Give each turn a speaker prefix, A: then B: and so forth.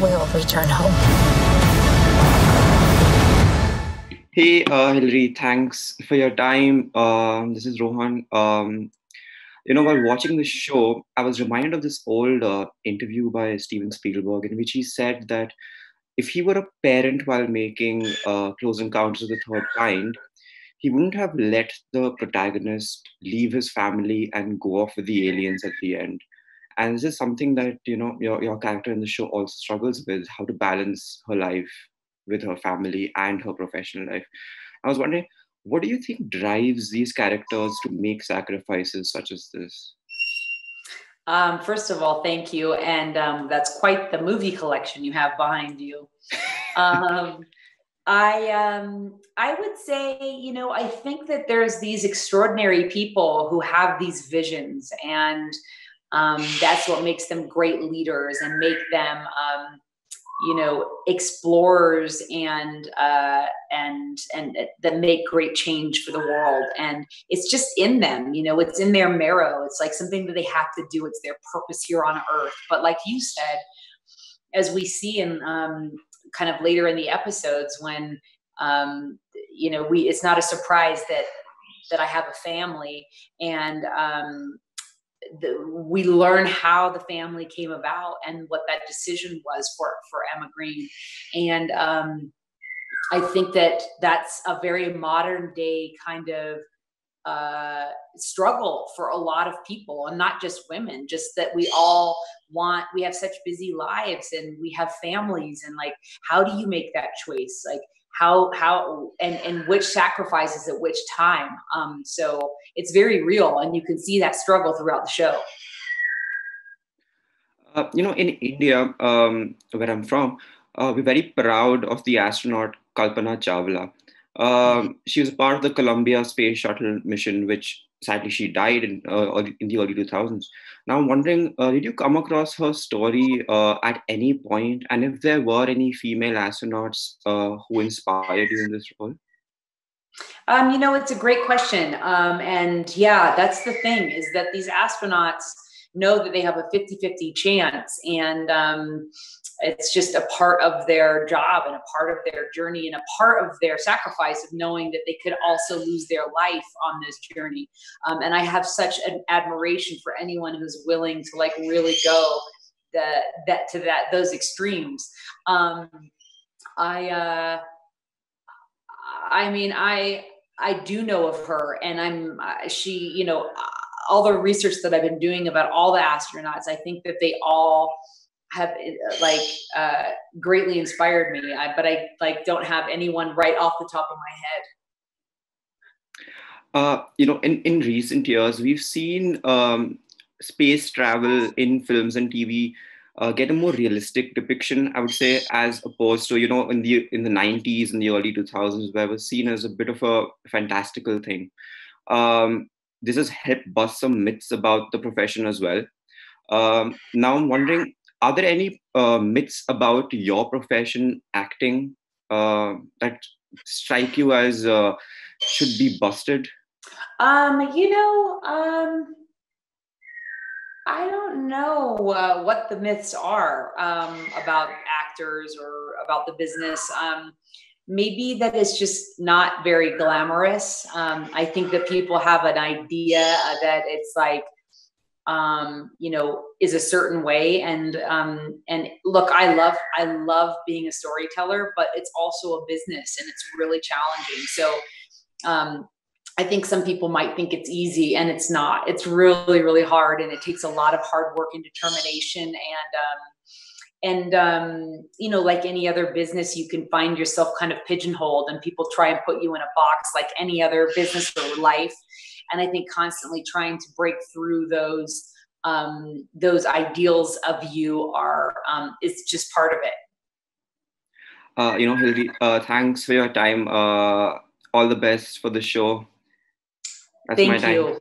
A: will return home.
B: Hey, Hilary, thanks for your time. This is Rohan. While watching the show, I was reminded of this old interview by Steven Spielberg in which he said that if he were a parent while making Close Encounters of the Third Kind, he wouldn't have let the protagonist leave his family and go off with the aliens at the end. And this is something that your character in the show also struggles with, how to balance her life with her family and her professional life. I was wondering, what do you think drives these characters to make sacrifices such as this?
C: First of all, thank you. And that's quite the movie collection you have behind you. Um, I would say, I think that there's these extraordinary people who have these visions, and that's what makes them great leaders and make them explorers and that make great change for the world. And it's just in them, it's in their marrow. It's like something that they have to do. It's their purpose here on earth. But like you said, as we see in kind of later in the episodes when it's not a surprise that I have a family, and we learn how the family came about and what that decision was for Emma Green. And I think that that's a very modern day kind of struggle for a lot of people, and not just women, just that we have such busy lives and we have families, and like, how do you make that choice? Like how and which sacrifices at which time. So it's very real, and you can see that struggle throughout the show.
B: In India, where I'm from, we're very proud of the astronaut Kalpana Chawla. She was part of the Columbia Space Shuttle mission, which sadly she died in the early 2000s. Now I'm wondering, did you come across her story at any point? And if there were any female astronauts who inspired you in this role?
C: It's a great question. And yeah, that's the thing, is that these astronauts know that they have a 50-50 chance. And it's just a part of their job and a part of their journey and a part of their sacrifice of knowing that they could also lose their life on this journey. And I have such an admiration for anyone who's willing to like really go those extremes. I do know of her, and all the research that I've been doing about all the astronauts, I think that they all have greatly inspired me. But I don't have anyone right off the top of
B: my head. In recent years, we've seen space travel in films and TV get a more realistic depiction, I would say, as opposed to, in the 90s and the early 2000s, where it was seen as a bit of a fantastical thing. This has helped bust some myths about the profession as well. Now I'm wondering, are there any myths about your profession, acting, that strike you as should be busted?
C: I don't know what the myths are about actors or about the business. Maybe that it's just not very glamorous. I think that people have an idea that it's like, is a certain way. And look, I love being a storyteller, but it's also a business and it's really challenging. So I think some people might think it's easy, and it's not. It's really, really hard, and it takes a lot of hard work and determination. And like any other business, you can find yourself kind of pigeonholed, and people try and put you in a box like any other business or life. And I think constantly trying to break through those ideals of you is just part of it.
B: Hilary, thanks for your time. All the best for the show. That's
C: Thank you.